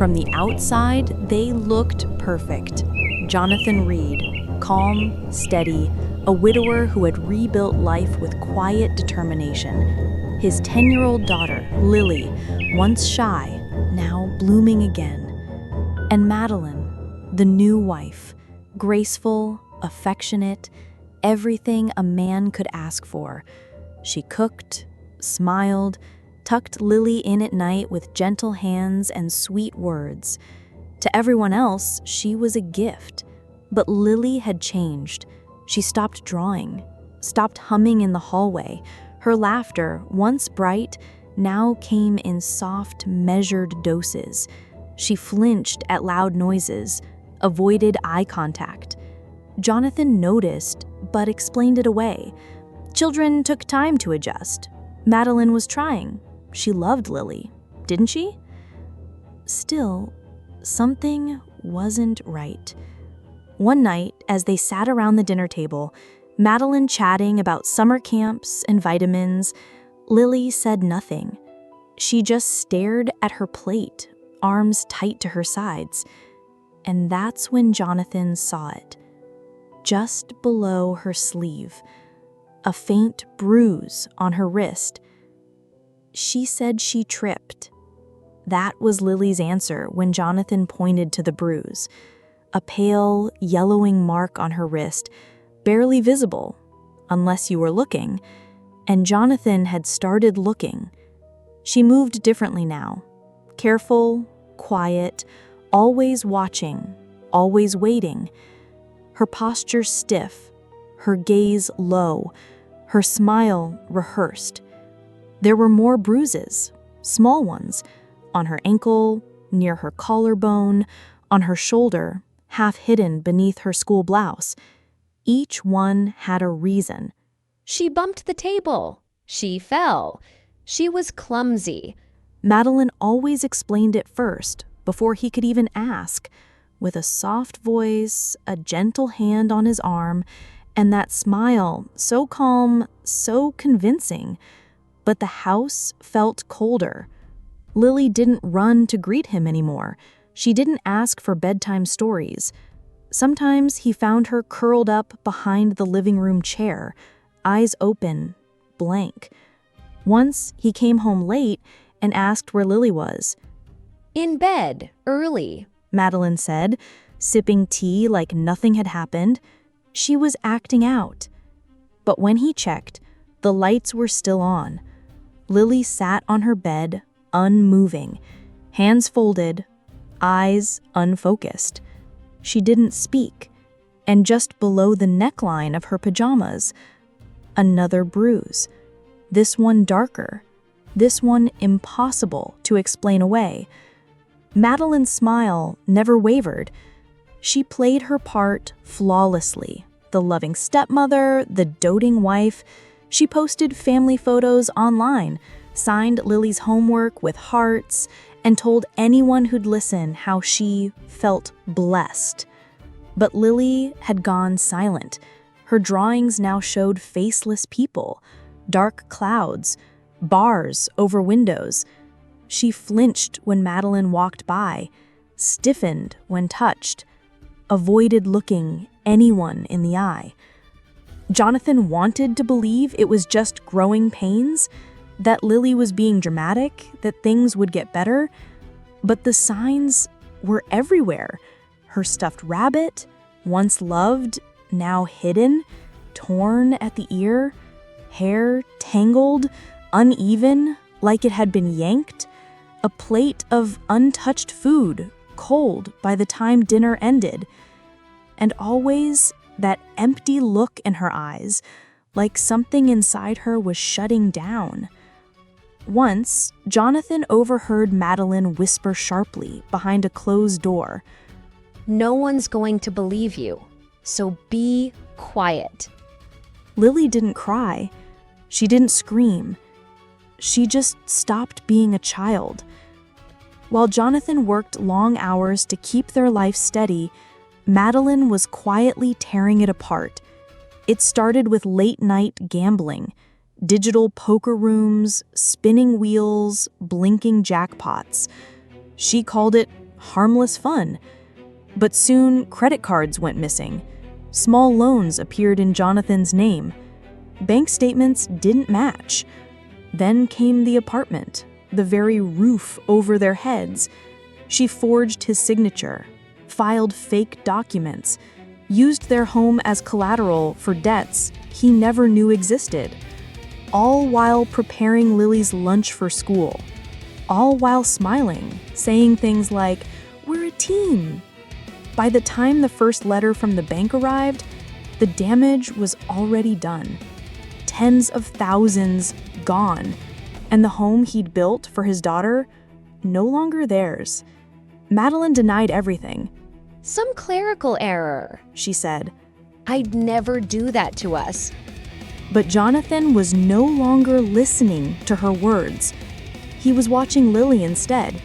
From the outside, they looked perfect. Jonathan Reed, calm, steady, a widower who had rebuilt life with quiet determination. His 10-year-old daughter, Lily, once shy, now blooming again. And Madeline, the new wife, graceful, affectionate, everything a man could ask for. She cooked, smiled, tucked Lily in at night with gentle hands and sweet words. To everyone else, she was a gift. But Lily had changed. She stopped drawing, stopped humming in the hallway. Her laughter, once bright, now came in soft, measured doses. She flinched at loud noises, avoided eye contact. Jonathan noticed, but explained it away. Children took time to adjust. Madeline was trying. She loved Lily, didn't she? Still, something wasn't right. One night, as they sat around the dinner table, Madeline chatting about summer camps and vitamins, Lily said nothing. She just stared at her plate, arms tight to her sides. And that's when Jonathan saw it. Just below her sleeve, a faint bruise on her wrist. She said she tripped. That was Lily's answer when Jonathan pointed to the bruise. A pale, yellowing mark on her wrist, barely visible, unless you were looking, and Jonathan had started looking. She moved differently now, careful, quiet, always watching, always waiting. Her posture stiff, her gaze low, her smile rehearsed. There were more bruises, small ones, on her ankle, near her collarbone, on her shoulder, half hidden beneath her school blouse. Each one had a reason. She bumped the table. She fell. She was clumsy. Madeline always explained it first, before he could even ask, with a soft voice, a gentle hand on his arm, and that smile, so calm, so convincing. But the house felt colder. Lily didn't run to greet him anymore. She didn't ask for bedtime stories. Sometimes he found her curled up behind the living room chair, eyes open, blank. Once he came home late and asked where Lily was. In bed, early, Madeline said, sipping tea like nothing had happened. She was acting out. But when he checked, the lights were still on. Lily sat on her bed, unmoving, hands folded, eyes unfocused. She didn't speak, and just below the neckline of her pajamas, another bruise. This one darker, this one impossible to explain away. Madeline's smile never wavered. She played her part flawlessly. The loving stepmother, the doting wife. She posted family photos online, signed Lily's homework with hearts, and told anyone who'd listen how she felt blessed. But Lily had gone silent. Her drawings now showed faceless people, dark clouds, bars over windows. She flinched when Madeline walked by, stiffened when touched, avoided looking anyone in the eye. Jonathan wanted to believe it was just growing pains, that Lily was being dramatic, that things would get better, but the signs were everywhere. Her stuffed rabbit, once loved, now hidden, torn at the ear, hair tangled, uneven, like it had been yanked, a plate of untouched food, cold by the time dinner ended, and always that empty look in her eyes, like something inside her was shutting down. Once, Jonathan overheard Madeline whisper sharply behind a closed door, No one's going to believe you, so be quiet. Lily didn't cry. She didn't scream. She just stopped being a child. While Jonathan worked long hours to keep their life steady, Madeline was quietly tearing it apart. It started with late-night gambling, digital poker rooms, spinning wheels, blinking jackpots. She called it harmless fun. But soon, credit cards went missing. Small loans appeared in Jonathan's name. Bank statements didn't match. Then came the apartment, the very roof over their heads. She forged his signature, filed fake documents, used their home as collateral for debts he never knew existed, all while preparing Lily's lunch for school, all while smiling, saying things like, "We're a team." By the time the first letter from the bank arrived, the damage was already done. Tens of thousands gone, and the home he'd built for his daughter, no longer theirs. Madeline denied everything. "Some clerical error," she said. "I'd never do that to us." But Jonathan was no longer listening to her words. He was watching Lily instead.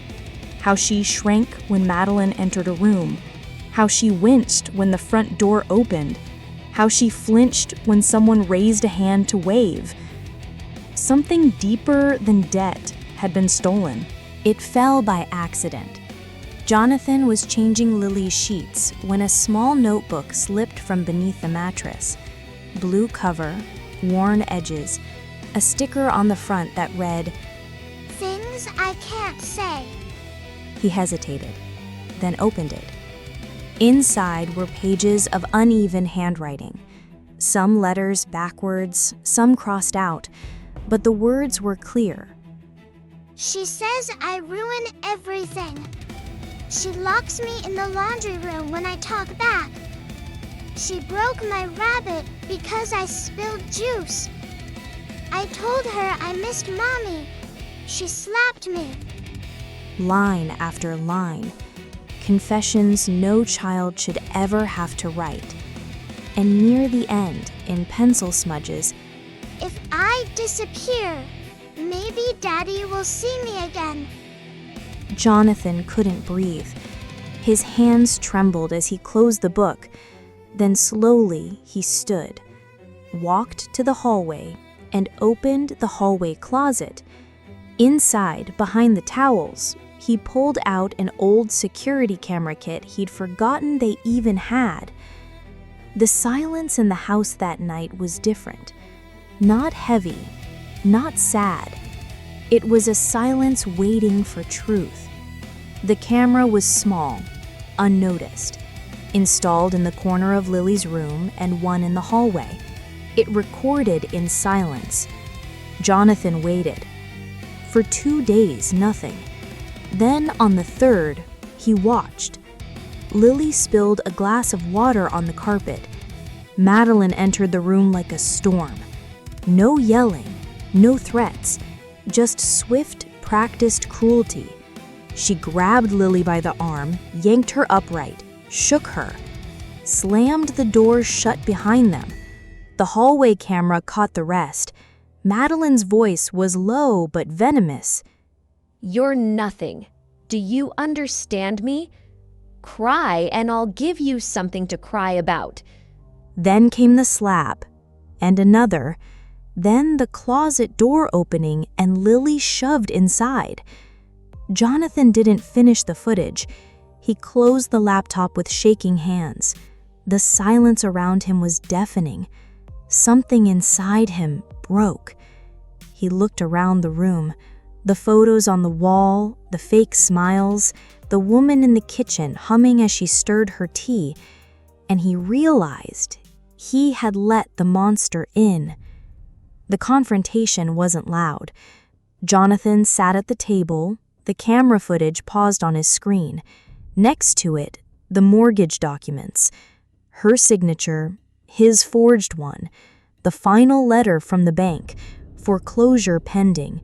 How she shrank when Madeline entered a room. How she winced when the front door opened. How she flinched when someone raised a hand to wave. Something deeper than debt had been stolen. It fell by accident. Jonathan was changing Lily's sheets when a small notebook slipped from beneath the mattress. Blue cover, worn edges, a sticker on the front that read, "Things I can't say." He hesitated, then opened it. Inside were pages of uneven handwriting, some letters backwards, some crossed out, but the words were clear. "She says I ruin everything. She locks me in the laundry room when I talk back. She broke my rabbit because I spilled juice. I told her I missed Mommy. She slapped me." Line after line, confessions no child should ever have to write. And near the end, in pencil smudges, "If I disappear, maybe Daddy will see me again." Jonathan couldn't breathe. His hands trembled as he closed the book. Then slowly he stood, walked to the hallway, and opened the hallway closet. Inside, behind the towels, he pulled out an old security camera kit he'd forgotten they even had. The silence in the house that night was different. Not heavy, not sad. It was a silence waiting for truth. The camera was small, unnoticed, installed in the corner of Lily's room and one in the hallway. It recorded in silence. Jonathan waited. For 2 days, nothing. Then on the third, he watched. Lily spilled a glass of water on the carpet. Madeline entered the room like a storm. No yelling, no threats, just swift, practiced cruelty. She grabbed Lily by the arm, yanked her upright, shook her, slammed the door shut behind them. The hallway camera caught the rest. Madeline's voice was low but venomous. "You're nothing. Do you understand me? Cry and I'll give you something to cry about." Then came the slap, and another, then the closet door opening and Lily shoved inside. Jonathan didn't finish the footage. He closed the laptop with shaking hands. The silence around him was deafening. Something inside him broke. He looked around the room. The photos on the wall, the fake smiles, the woman in the kitchen humming as she stirred her tea, and he realized he had let the monster in. The confrontation wasn't loud. Jonathan sat at the table, the camera footage paused on his screen. Next to it, the mortgage documents. Her signature, his forged one, the final letter from the bank, foreclosure pending.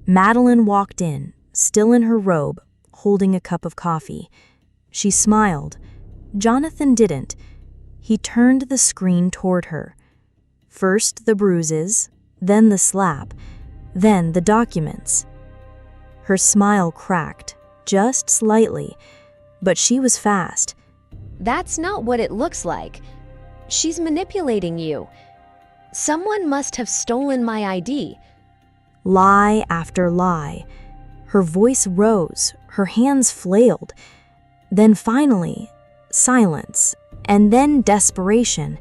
Madeline walked in, still in her robe, holding a cup of coffee. She smiled. Jonathan didn't. He turned the screen toward her. First the bruises, then the slap, then the documents. Her smile cracked, just slightly, but she was fast. "That's not what it looks like. She's manipulating you. Someone must have stolen my ID." Lie after lie. Her voice rose, her hands flailed. Then finally, silence, and then desperation.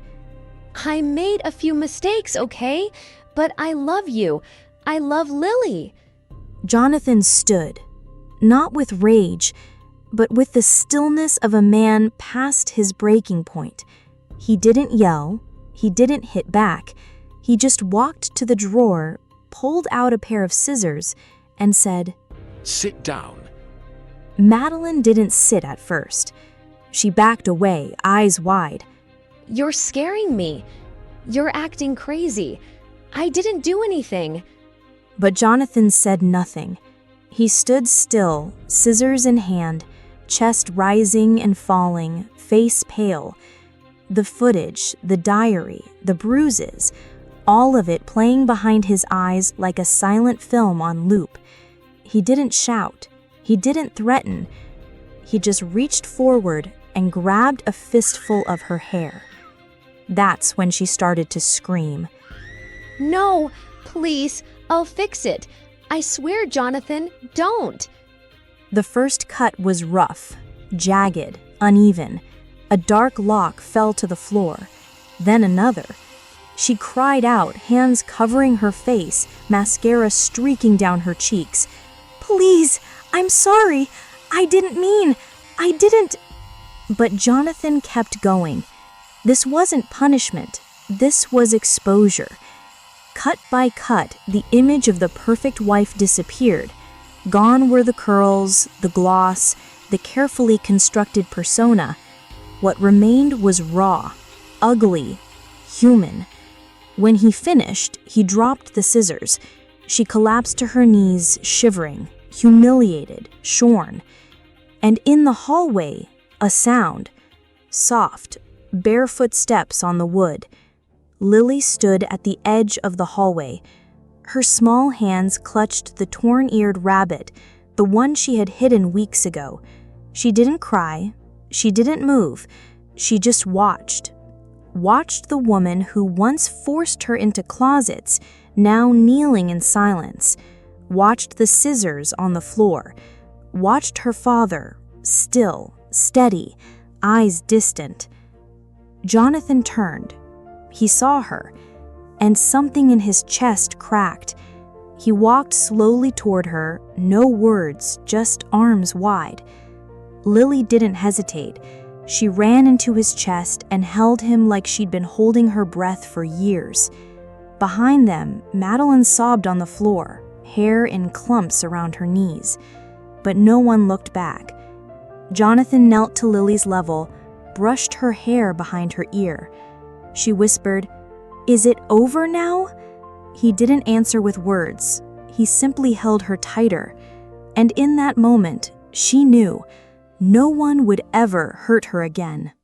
I made a few mistakes, okay? But I love you. I love Lily. Jonathan stood, not with rage, but with the stillness of a man past his breaking point. He didn't yell, he didn't hit back. He just walked to the drawer, pulled out a pair of scissors, and said, "Sit down." Madeline didn't sit at first. She backed away, eyes wide. You're scaring me. You're acting crazy. I didn't do anything. But Jonathan said nothing. He stood still, scissors in hand, chest rising and falling, face pale. The footage, the diary, the bruises, all of it playing behind his eyes like a silent film on loop. He didn't shout. He didn't threaten. He just reached forward and grabbed a fistful of her hair. That's when she started to scream. No, please, I'll fix it. I swear, Jonathan, don't. The first cut was rough, jagged, uneven. A dark lock fell to the floor. Then another. She cried out, hands covering her face, mascara streaking down her cheeks. Please, I'm sorry. I didn't. But Jonathan kept going. This wasn't punishment. This was exposure. Cut by cut, the image of the perfect wife disappeared. Gone were the curls, the gloss, the carefully constructed persona. What remained was raw, ugly, human. When he finished, he dropped the scissors. She collapsed to her knees, shivering, humiliated, shorn. And in the hallway, a sound. Soft, barefoot steps on the wood. Lily stood at the edge of the hallway. Her small hands clutched the torn-eared rabbit, the one she had hidden weeks ago. She didn't cry. She didn't move. She just watched. Watched the woman who once forced her into closets, now kneeling in silence. Watched the scissors on the floor. Watched her father, still, steady, eyes distant. Jonathan turned. He saw her, and something in his chest cracked. He walked slowly toward her, no words, just arms wide. Lily didn't hesitate. She ran into his chest and held him like she'd been holding her breath for years. Behind them, Madeline sobbed on the floor, hair in clumps around her knees. But no one looked back. Jonathan knelt to Lily's level, brushed her hair behind her ear. She whispered, "Is it over now?" He didn't answer with words. He simply held her tighter. And in that moment, she knew no one would ever hurt her again.